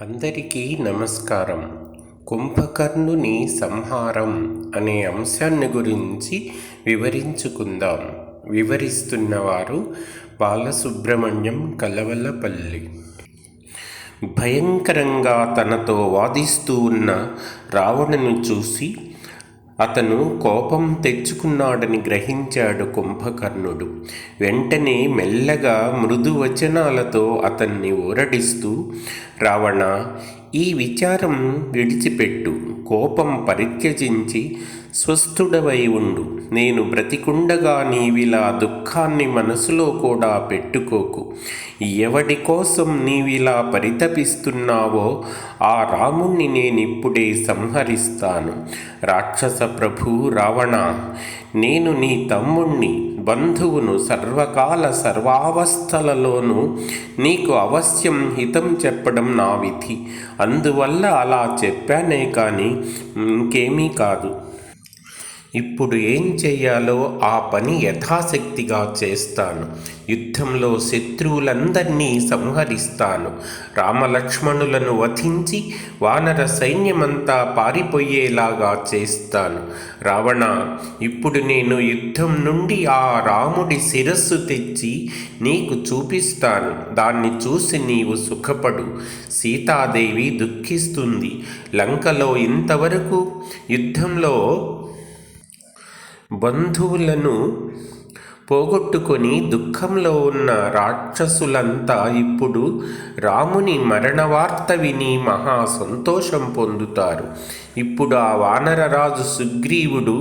అందరికీ నమస్కారం. కుంభకర్ణుని సంహారం అనే అంశాన్ని గురించి వివరించుకుందాం. వివరిస్తున్నవారు బాలసుబ్రహ్మణ్యం కలవలపల్లి. భయంకరంగా తనతో వాదిస్తూ ఉన్న రావణుని చూసి అతను కోపం తెచ్చుకున్నాడని గ్రహించాడు కుంభకర్ణుడు. వెంటనే మెల్లగా మృదు వచనాలతో అతన్ని ఊరడిస్తూ, రావణ, ఈ విచారం విడిచిపెట్టు, కోపం పరిత్యజించి స్వస్థుడవై ఉండు. నేను బ్రతికుండగా నీవిలా దుఃఖాన్ని మనసులో కూడా పెట్టుకోకు. ఎవడి కోసం నీవిలా పరితపిస్తున్నావో ఆ రాముణ్ణి నేనిప్పుడే సంహరిస్తాను. రాక్షస ప్రభు రావణ, నేను నీ తమ్ముణ్ణి, బంధువును, సర్వకాల సర్వావస్థలలోనూ నీకు అవశ్యం హితం చెప్పడం నా విధి. అందువల్ల అలా చెప్పానే కానీ ఇంకేమీ కాదు. ఇప్పుడు ఏం చెయ్యాలో ఆ పని యథాశక్తిగా చేస్తాను. యుద్ధంలో శత్రువులందరినీ సంహరిస్తాను. రామలక్ష్మణులను వధించి వానర సైన్యమంతా పారిపోయేలాగా చేస్తాను. రావణ, ఇప్పుడు నేను యుద్ధం నుండి ఆ రాముడి శిరస్సు తెచ్చి నీకు చూపిస్తాను. దాన్ని చూసి నీవు సుఖపడు. సీతాదేవి దుఃఖిస్తుంది. లంకలో ఇంతవరకు యుద్ధంలో బంధువులను పోగొట్టుకొని దుఃఖంలో ఉన్న రాక్షసులంతా ఇప్పుడు రాముని మరణ వార్త విని మహా సంతోషం పొందుతారు. ఇప్పుడు ఆ వానరరాజు సుగ్రీవుడు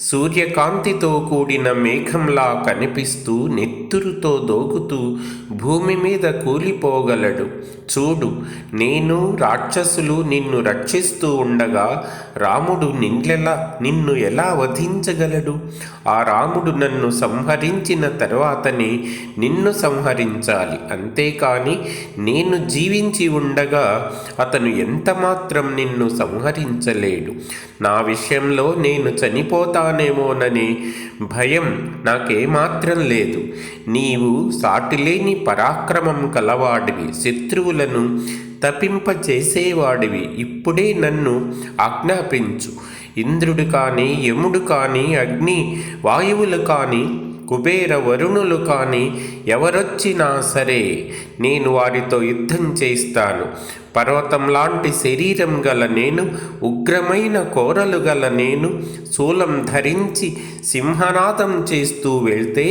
సూర్యకాంతితో కూడిన మేఘంలా కనిపిస్తూ నెత్తురుతో దోగుతూ భూమి మీద కూలిపోగలడు. చూడు, నేను రాక్షసులు నిన్ను రక్షిస్తూ ఉండగా రాముడు నిన్ను ఎలా వధించగలడు? ఆ రాముడు నన్ను సంహరించిన తర్వాతనే నిన్ను సంహరించాలి. అంతేకాని నేను జీవించి ఉండగా అతను ఎంతమాత్రం నిన్ను సంహరించలేడు. నా విషయంలో నేను చనిపోతానేమోననే భయం నాకేమాత్రం లేదు. నీవు సాటిలేని పరాక్రమం కలవాడివి, శత్రువులను తపింపచేసేవాడివి. ఇప్పుడే నన్ను ఆజ్ఞాపించు. ఇంద్రుడు కానీ, యముడు కానీ, అగ్ని వాయువులు కానీ, కుబేర వరుణులు కానీ ఎవరొచ్చినా సరే నేను వారితో యుద్ధం చేస్తాను. పర్వతం లాంటి శరీరం గల నేను, ఉగ్రమైన కోరలు గల నేను శూలం ధరించి సింహనాదం చేస్తూ వెళ్తే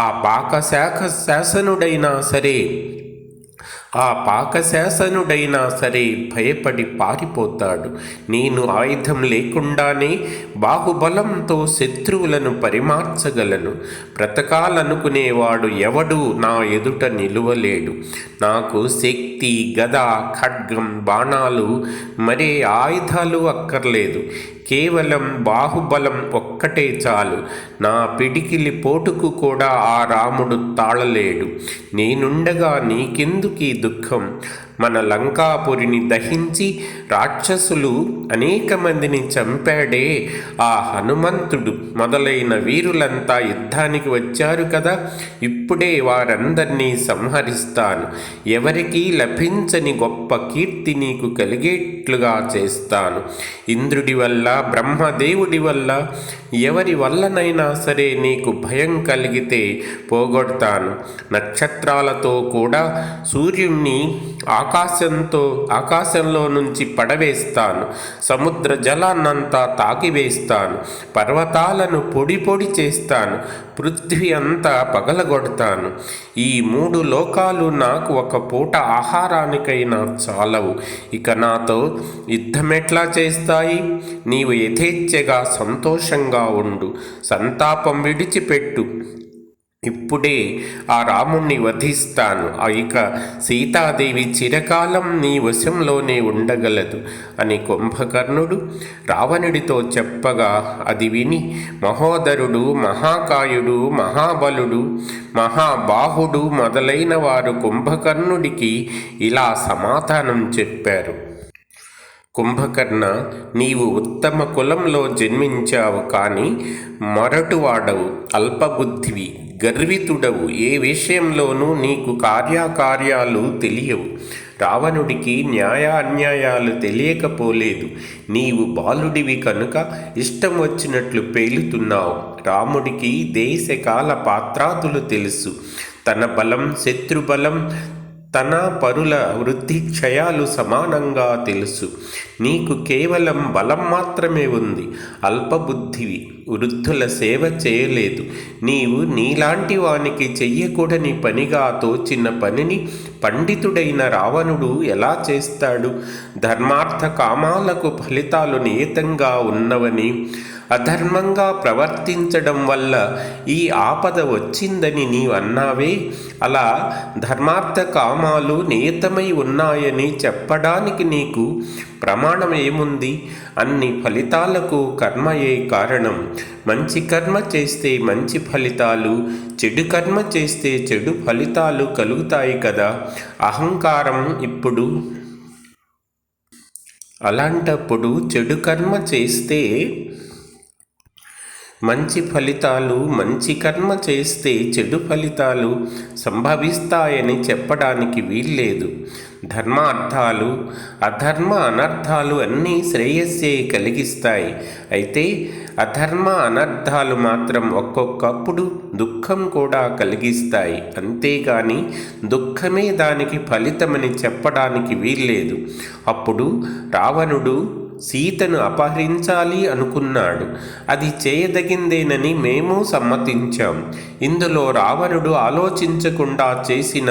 ఆ పాకశాసనుడైనా సరే భయపడి పారిపోతాడు. నేను ఆయుధం లేకుండానే బాహుబలంతో శత్రువులను పరిమార్చగలను. బ్రతకాలనుకునేవాడు ఎవడూ నా ఎదుట నిలువలేడు. నాకు శక్తి, గద, ఖడ్గం, బాణాలు, మరే ఆయుధాలు అక్కర్లేదు. కేవలం బాహుబలం ఒక్కటే చాలు. నా పిడికిలి పోటుకు కూడా ఆ రాముడు తాళలేడు. నేనుండగా నీకెందుకీ దుఃఖం? మన లంకాపురిని దహించి రాక్షసులు అనేక మందిని చంపాడే ఆ హనుమంతుడు మొదలైన వీరులంతా యుద్ధానికి వచ్చారు కదా. ఇప్పుడే వారందరినీ సంహరిస్తాను. ఎవరికీ లభించని గొప్ప కీర్తి నీకు కలిగేట్లుగా చేస్తాను. ఇంద్రుడి వల్ల, బ్రహ్మదేవుడి వల్ల, ఎవరి వల్లనైనా సరే నీకు భయం కలిగితే పోగొడతాను. నక్షత్రాలతో కూడా సూర్యుణ్ణి ఆకాశంలో నుంచి పడవేస్తాను. సముద్ర జలాన్నంతా తాకివేస్తాను. పర్వతాలను పొడి పొడి చేస్తాను. పృథ్వీ అంతా పగలగొడతాను. ఈ 3 లోకాలు నాకు ఒక పూట ఆహారానికైనా చాలవు. ఇక నాతో యుద్ధమెట్లా చేస్తాయి? నీవు యథేచ్ఛగా సంతోషంగా ఉండు. సంతాపం విడిచిపెట్టు. ఇప్పుడే ఆ రాముణ్ణి వధిస్తాను. ఇక సీతాదేవి చిరకాలం నీ వశంలోనే ఉండగలదు అని కుంభకర్ణుడు రావణుడితో చెప్పగా అది విని మహోదరుడు, మహాకాయుడు, మహాబలుడు, మహాబాహుడు మొదలైన వారు కుంభకర్ణుడికి ఇలా సమాధానం చెప్పారు. కుంభకర్ణ, నీవు ఉత్తమ కులంలో జన్మించావు, కానీ మొరటువాడవు, అల్పబుద్ధివి, గర్వితుడవు. ఏ విషయంలోనూ నీకు కార్యాకార్యాలు తెలియవు. రావణుడికి న్యాయాన్యాయాలు తెలియకపోలేదు. నీవు బాలుడివి కనుక ఇష్టం వచ్చినట్లు పేలుతున్నావు. రాముడికి దేశకాల పాత్రాదులు తెలుసు. తన బలం, శత్రుబలం, తన పరుల వృద్ధి క్షయాలు సమానంగా తెలుసు. నీకు కేవలం బలం మాత్రమే ఉంది. అల్పబుద్ధివి, వృద్ధుల సేవ చేయలేదు. నీవు నీలాంటి వానికి చెయ్యకూడని పనిగా తోచిన పనిని పండితుడైన రావణుడు ఎలా చేస్తాడు? ధర్మార్థ కామాలకు ఫలితాలు నియతంగా ఉన్నవని, అధర్మంగా ప్రవర్తించడం వల్ల ఈ ఆపద వచ్చిందని నీవు అన్నావే, అలా ధర్మార్థ కామాలు నియతమై ఉన్నాయని చెప్పడానికి నీకు ప్రమాణం ఏముంది? అన్ని ఫలితాలకు కర్మయే కారణం. మంచి కర్మ చేస్తే మంచి ఫలితాలు, చెడు కర్మ చేస్తే చెడు ఫలితాలు కలుగుతాయి కదా. అహంకారం ఇప్పుడు అలాంటప్పుడు చెడు కర్మ చేస్తే మంచి ఫలితాలు, మంచి కర్మ చేస్తే చెడు ఫలితాలు సంభవిస్తాయని చెప్పడానికి వీల్లేదు. ధర్మార్థాలు, అధర్మ అనర్థాలు అన్నీ శ్రేయస్సే కలిగిస్తాయి. అయితే అధర్మ అనర్థాలు మాత్రం ఒక్కొక్కప్పుడు దుఃఖం కూడా కలిగిస్తాయి. అంతేగాని దుఃఖమే దానికి ఫలితమని చెప్పడానికి వీల్లేదు. అప్పుడు రావణుడు సీతను అపహరించాలి అనుకున్నాడు. అది చేయదగిందేనని మేము సమ్మతించాం. ఇందులో రావణుడు ఆలోచించకుండా చేసిన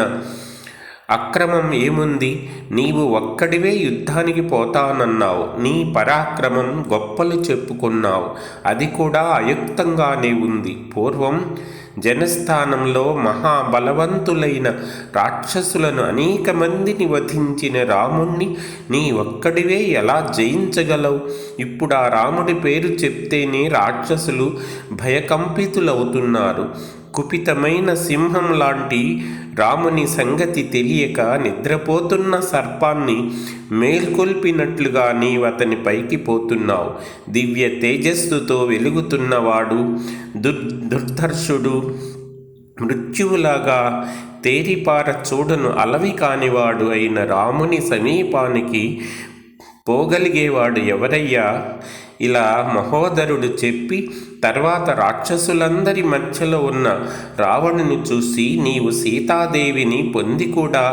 అక్రమం ఏముంది? నీవు ఒక్కడివే యుద్ధానికి పోతానన్నావు. నీ పరాక్రమం గొప్పలు చెప్పుకున్నావు. అది కూడా అయుక్తంగానే ఉంది. పూర్వం జనస్థానంలో మహాబలవంతులైన రాక్షసులను అనేక మందిని వధించిన రాముణ్ణి నీ ఒక్కడివే ఎలా జయించగలవు? ఇప్పుడు ఆ రాముడి పేరు చెప్తేనే రాక్షసులు భయకంపితులవుతున్నారు. కుపితమైన సింహం లాంటి రాముని సంగతి తెలియక నిద్రపోతున్న సర్పాన్ని మేల్కొల్పినట్లుగా నీవతని పైకి పోతున్నావు. దివ్య తేజస్సుతో వెలుగుతున్నవాడు దుర్ధర్షుడు, మృత్యువులాగా తేరిపార చూడను అలవి కానివాడు అయిన రాముని సమీపానికి పోగలిగేవాడు ఎవరయ్యా? ఇలా మహోదరుడు చెప్పి తర్వాత రాక్షసులందరి మధ్యలో ఉన్న రావణుని చూసి, నీవు సీతాదేవిని పొంది కూడా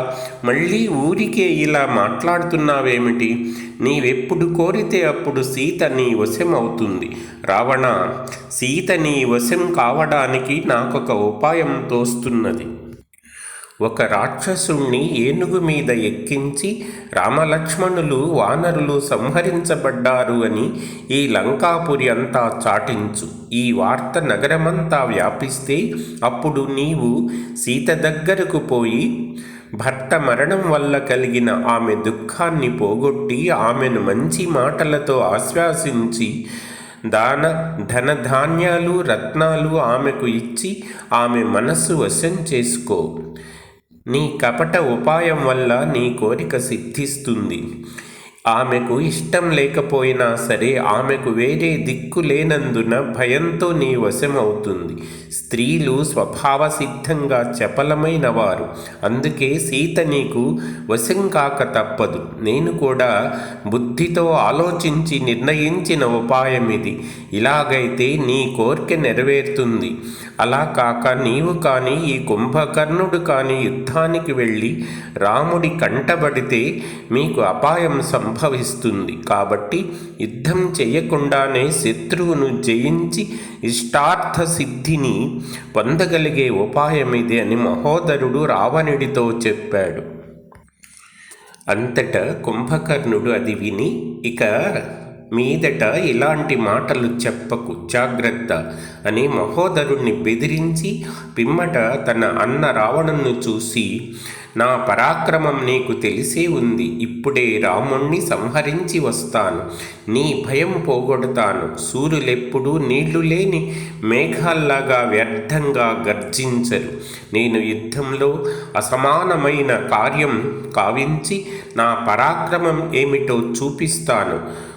మళ్ళీ ఊరికే ఇలా మాట్లాడుతున్నావేమిటి? నీవెప్పుడు కోరితే అప్పుడు సీత నీ వశం అవుతుంది. రావణ, సీత నీ వశం కావడానికి నాకొక ఉపాయం తోస్తున్నది. ఒక రాక్షసుణ్ణి ఏనుగు మీద ఎక్కించి రామలక్ష్మణులు వానరులు సంహరించబడ్డారు అని ఈ లంకాపురి అంతా చాటించు. ఈ వార్త నగరమంతా వ్యాపిస్తే అప్పుడు నీవు సీత దగ్గరకు పోయి భర్త మరణం వల్ల కలిగిన ఆమె దుఃఖాన్ని పోగొట్టి ఆమెను మంచి మాటలతో ఆశ్వాసించి ధనధాన్యాలు, రత్నాలు ఆమెకు ఇచ్చి ఆమె మనస్సు వశం చేసుకో. నీ కపట ఉపాయం వల్ల నీ కోరిక సిద్ధిస్తుంది. ఆమెకు ఇష్టం లేకపోయినా సరే ఆమెకు వేరే దిక్కు లేనందున భయంతో నీ వశమవుతుంది. స్త్రీలు స్వభావ సిద్ధంగా చపలమైన వారు. అందుకే సీత నీకు వశం కాక తప్పదు. నేను కూడా బుద్ధితో ఆలోచించి నిర్ణయించిన ఉపాయం ఇది. ఇలాగైతే నీ కోరిక నెరవేరుతుంది. అలా కాక నీవు కానీ ఈ కుంభకర్ణుడు కానీ యుద్ధానికి వెళ్ళి రాముడి కంటబడితే మీకు అపాయం సంభవిస్తుంది. కాబట్టి యుద్ధం చేయకుండానే శత్రువును జయించి ఇష్టార్థ సిద్ధిని పొందగలిగే ఉపాయం ఇది అని మహోదరుడు రావణుడితో చెప్పాడు. అంతటా కుంభకర్ణుడు అది విని, ఇక మీదట ఇలాంటి మాటలు చెప్పకు, జాగ్రత్త అని మహోదరుణ్ణి బెదిరించి పిమ్మట తన అన్న రావణుని చూసి, నా పరాక్రమం నీకు తెలిసే ఉంది. ఇప్పుడే రాముణ్ణి సంహరించి వస్తాను. నీ భయం పోగొడతాను. సూర్యులెప్పుడూ నీళ్లు లేని మేఘాల్లాగా వ్యర్థంగా గర్జించరు. నేను యుద్ధంలో అసమానమైన కార్యం కావించి నా పరాక్రమం ఏమిటో చూపిస్తాను.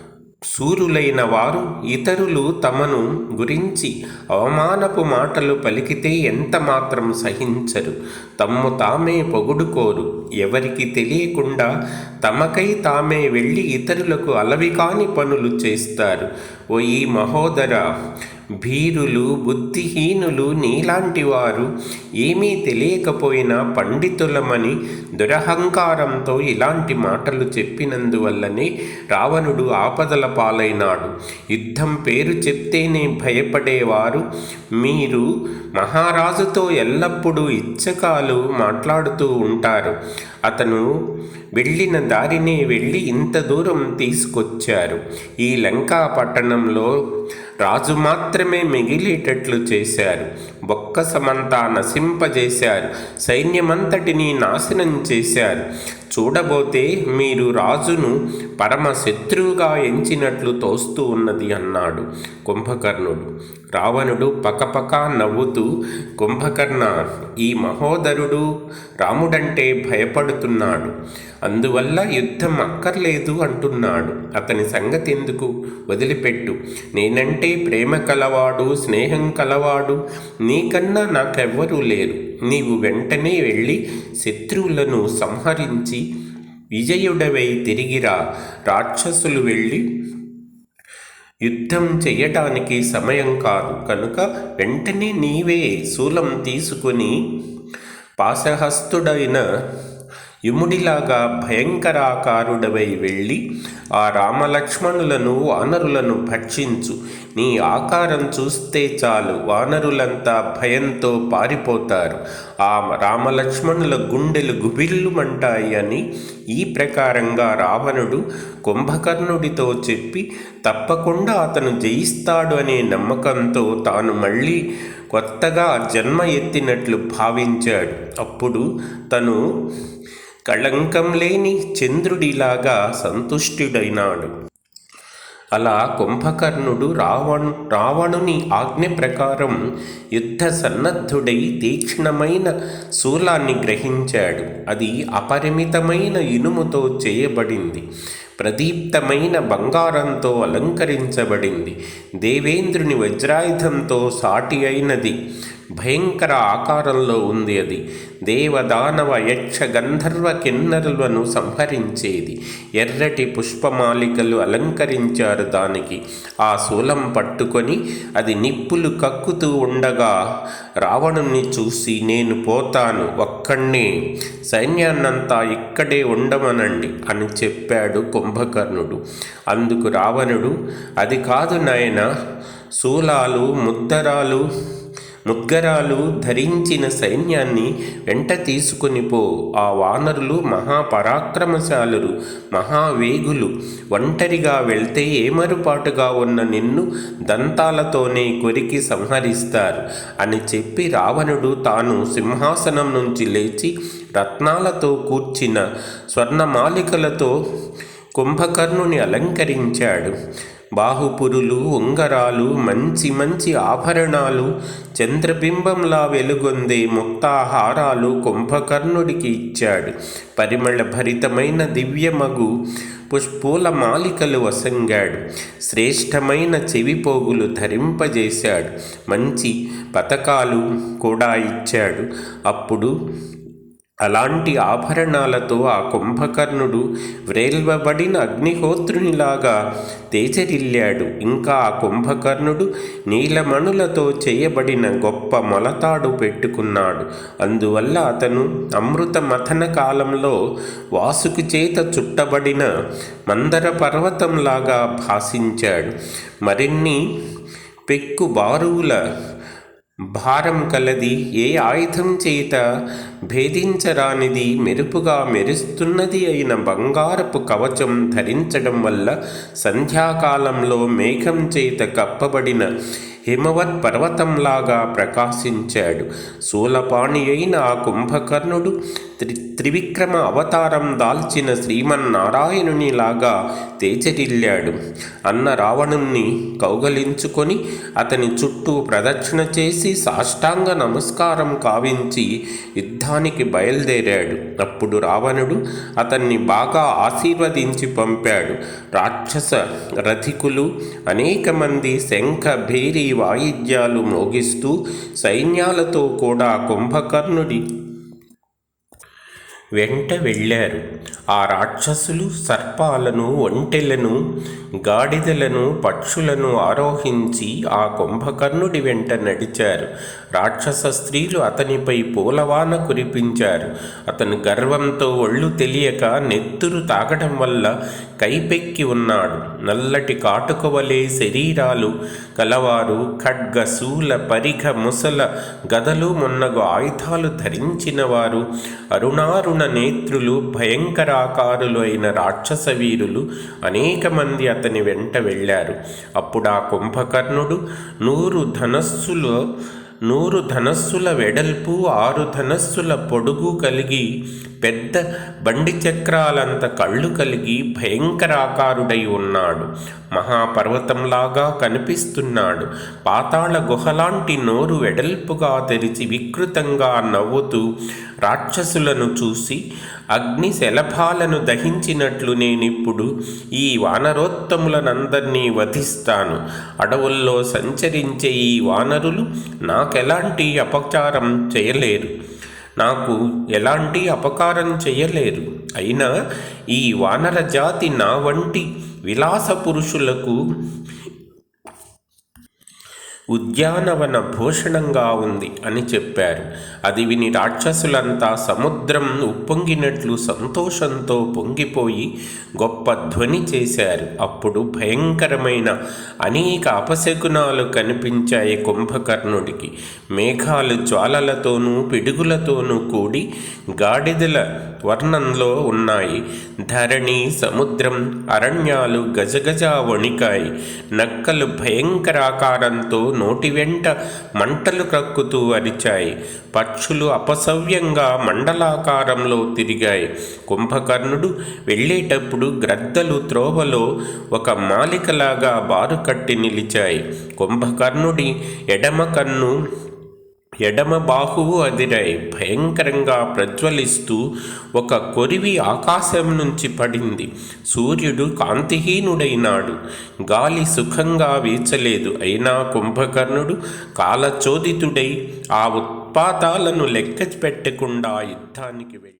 శూరులైన వారు ఇతరులు తమను గురించి అవమానపు మాటలు పలికితే ఎంత మాత్రం సహించరు. తమ్ము తామే పొగుడుకోరు. ఎవరికి తెలియకుండా తమకై తామే వెళ్ళి ఇతరులకు అలవి కాని పనులు చేస్తారు. ఓ ఈ మహోదర, భీరులు, బుద్ధిహీనులు, నీలాంటి వారు ఏమీ తెలియకపోయినా పండితులమని దురహంకారంతో ఇలాంటి మాటలు చెప్పినందువల్లనే రావణుడు ఆపదల పాలైనాడు. యుద్ధం పేరు చెప్తేనే భయపడేవారు మీరు మహారాజుతో ఎల్లప్పుడూ ఇచ్చకాలు మాట్లాడుతూ ఉంటారు. అతను వెళ్ళిన దారినే వెళ్ళి ఇంత దూరం తీసుకొచ్చారు. ఈ లంకా పట్టణంలో రాజు మాత్రమే మిగిలేటట్లు చేశారు. బొక్కసమంతా నశింపజేశారు. సైన్యమంతటినీ నాశనం చేశారు. చూడబోతే మీరు రాజును పరమ శత్రువుగా ఎంచినట్లు తోస్తూ ఉన్నది అన్నాడు కుంభకర్ణుడు. రావణుడు పకపక నవ్వుతూ, కుంభకర్ణ, ఈ మహోదరుడు రాముడంటే భయపడుతున్నాడు, అందువల్ల యుద్ధం అక్కర్లేదు అంటున్నాడు. అతని సంగతి ఎందుకు, వదిలిపెట్టు. నేనంటే ప్రేమ కలవాడు, స్నేహం కలవాడు నీకన్నా నాకెవ్వరూ లేరు. నీవు వెంటనే వెళ్ళి శత్రువులను సంహరించి విజయుడవై తిరిగిరా. రాక్షసులు వెళ్ళి యుద్ధం చెయ్యటానికి సమయం కాదు కనుక వెంటనే నీవే శూలం తీసుకుని పాశహస్తుడైన యముడిలాగా భయంకరాకారుడవై వెళ్ళి ఆ రామలక్ష్మణులను వానరులను భక్షించు. నీ ఆకారం చూస్తే చాలు వానరులంతా భయంతో పారిపోతారు. ఆ రామలక్ష్మణుల గుండెలు గుబిల్లుమంటాయి అని ఈ ప్రకారంగా రావణుడు కుంభకర్ణుడితో చెప్పి తప్పకుండా అతను జయిస్తాడు అనే నమ్మకంతో తాను మళ్ళీ కొత్తగా జన్మ ఎత్తినట్లు భావించాడు. అప్పుడు తను కళంకం లేని చంద్రుడిలాగా సంతుష్టుడైనాడు. అలా కుంభకర్ణుడు రావణుని ఆజ్ఞ ప్రకారం యుద్ధ సన్నద్ధుడై తీక్ష్ణమైన శూలాన్ని గ్రహించాడు. అది అపరిమితమైన ఇనుముతో చేయబడింది. ప్రదీప్తమైన బంగారంతో అలంకరించబడింది. దేవేంద్రుని వజ్రాయుధంతో సాటి అయినది. భయంకర ఆకారంలో ఉంది. అది దేవదానవ యక్ష గంధర్వ కిన్నరులను సంహరించేది. ఎర్రటి పుష్పమాలికలు అలంకరించారు దానికి. ఆ శూలం పట్టుకొని అది నిప్పులు కక్కుతూ ఉండగా రావణుని చూసి, నేను పోతాను, ఒక్కడే సైన్యాన్నంతా ఇక్కడే ఉండమనండి అని చెప్పాడు కుంభకర్ణుడు. అందుకు రావణుడు, అది కాదు నాయన, శూలాలు ముద్గరాలు ధరించిన సైన్యాన్ని వెంట తీసుకుని పో. ఆ వానరులు మహాపరాక్రమశాలురు, మహావేగులు. ఒంటరిగా వెళ్తే ఏమరుపాటుగా ఉన్న నిన్ను దంతాలతోనే కొరికి సంహరిస్తారు అని చెప్పి రావణుడు తాను సింహాసనం నుంచి లేచి రత్నాలతో కూర్చిన స్వర్ణమాలికలతో కుంభకర్ణుని అలంకరించాడు. బాహుపురులు, ఉంగరాలు, మంచి మంచి ఆభరణాలు, చంద్రబింబంలా వెలుగొందే ముక్తాహారాలు కుంభకర్ణుడికి ఇచ్చాడు. పరిమళ భరితమైన దివ్యమగు పుష్పూల మాలికలు వసంగాడు. శ్రేష్టమైన చెవిపోగులు ధరింపజేశాడు. మంచి పతకాలు కూడా ఇచ్చాడు. అప్పుడు అలాంటి ఆభరణాలతో ఆ కుంభకర్ణుడు వ్రేల్వబడిన అగ్నిహోత్రునిలాగా తేజరిల్లాడు. ఇంకా ఆ కుంభకర్ణుడు నీలమణులతో చేయబడిన గొప్ప మొలతాడు పెట్టుకున్నాడు. అందువల్ల అతను అమృత మథన కాలంలో వాసుకి చేత చుట్టబడిన మందర పర్వతంలాగా భాసించాడు. మరిన్ని పెక్కు బారువుల భారం కలది, ఏ ఆయుధం చేత భేదించరానిది, మెరుపుగా మెరుస్తున్నది అయిన బంగారపు కవచం ధరించడం వల్ల సంధ్యాకాలంలో మేఘం చేత కప్పబడిన హిమవత్ పర్వతంలాగా ప్రకాశించాడు. శూలపాణి అయిన ఆ కుంభకర్ణుడు త్రివిక్రమ అవతారం దాల్చిన శ్రీమన్నారాయణునిలాగా తేజరిల్లాడు. అన్న రావణుణ్ణి కౌగలించుకొని అతని చుట్టూ ప్రదక్షిణ చేసి సాష్టాంగ నమస్కారం కావించి యుద్ధానికి బయలుదేరాడు. అప్పుడు రావణుడు అతన్ని బాగా ఆశీర్వదించి పంపాడు. రాక్షస రథికులు అనేక మంది శంఖ భేరీ వాయిద్యాలు మోగిస్తూ సైన్యాలతో కూడా కుంభకర్ణుడి వెంట వెళ్ళారు. ఆ రాక్షసులు సర్పాలను, ఒంటెలను, గాడిదలను, పక్షులను ఆరోహించి ఆ కుంభకర్ణుడి వెంట నడిచారు. రాక్షస స్త్రీలు అతనిపై పూలవాన కురిపించారు. అతను గర్వంతో ఒళ్ళు తెలియక నెత్తురు తాగడం వల్ల కైపెక్కి ఉన్నాడు. నల్లటి కాటుక వలె శరీరాలు కలవారు ఖడ్గ, శూల, పరిఘ, ముసల, గదలు మొన్నగు ఆయుధాలు ధరించిన వారు, అరుణారుణ నేత్రులు, భయంకరాకారులు అయిన రాక్షస వీరులు అనేక మంది అతని వెంట వెళ్ళారు. అప్పుడు ఆ కుంభకర్ణుడు 100 ధనస్సుల వెడల్పు, 6 ధనస్సుల పొడుగు కలిగి, పెద్ద బండి చక్రాలంత కళ్ళు కలిగి భయంకరాకారుడై ఉన్నాడు. మహాపర్వతంలాగా కనిపిస్తున్నాడు. పాతాళ గుహలాంటి నోరు వెడల్పుగా తెరిచి వికృతంగా నవ్వుతూ రాక్షసులను చూసి, అగ్ని శలభాలను దహించినట్లు నేనిప్పుడు ఈ వానరోత్తములనందరినీ వధిస్తాను. అడవుల్లో సంచరించే ఈ వానరులు నాకెలాంటి అపచారం చేయలేరు, నాకు ఎలాంటి అపకారం చేయలేరు. అయినా ఈ వానర జాతి నా వంటి విలాస పురుషులకు ఉద్యానవన భూషణంగా ఉంది అని చెప్పారు. అది విని రాక్షసులంతా సముద్రం ఉప్పొంగినట్లు సంతోషంతో పొంగిపోయి గొప్ప ధ్వని చేశారు. అప్పుడు భయంకరమైన అనేక అపశకునాలు కనిపించాయి కుంభకర్ణుడికి. మేఘాలు జ్వాలలతోనూ పిడుగులతోనూ కూడి గాడిదల వర్ణంలో ఉన్నాయి. ధరణి, సముద్రం, అరణ్యాలు గజగజ వణికాయి. నక్కలు భయంకరాకారంతో నోటి వెంట మంటలు కక్కుతూ అరిచాయి. పక్షులు అపసవ్యంగా మండలాకారంలో తిరిగాయి. కుంభకర్ణుడు వెళ్ళేటప్పుడు గ్రద్దలు త్రోవలో ఒక మాలికలాగా బారుకట్టి నిలిచాయి. కుంభకర్ణుడి ఎడమ కన్ను, ఎడమ బాహువు అదిరాయి. భయంకరంగా ప్రజ్వలిస్తూ ఒక కొరివి ఆకాశం నుంచి పడింది. సూర్యుడు కాంతిహీనుడైనాడు. గాలి సుఖంగా వీచలేదు. అయినా కుంభకర్ణుడు కాలచోదితుడై ఆ ఉత్పాతాలను లెక్క పెట్టకుండా యుద్ధానికి వెళ్ళి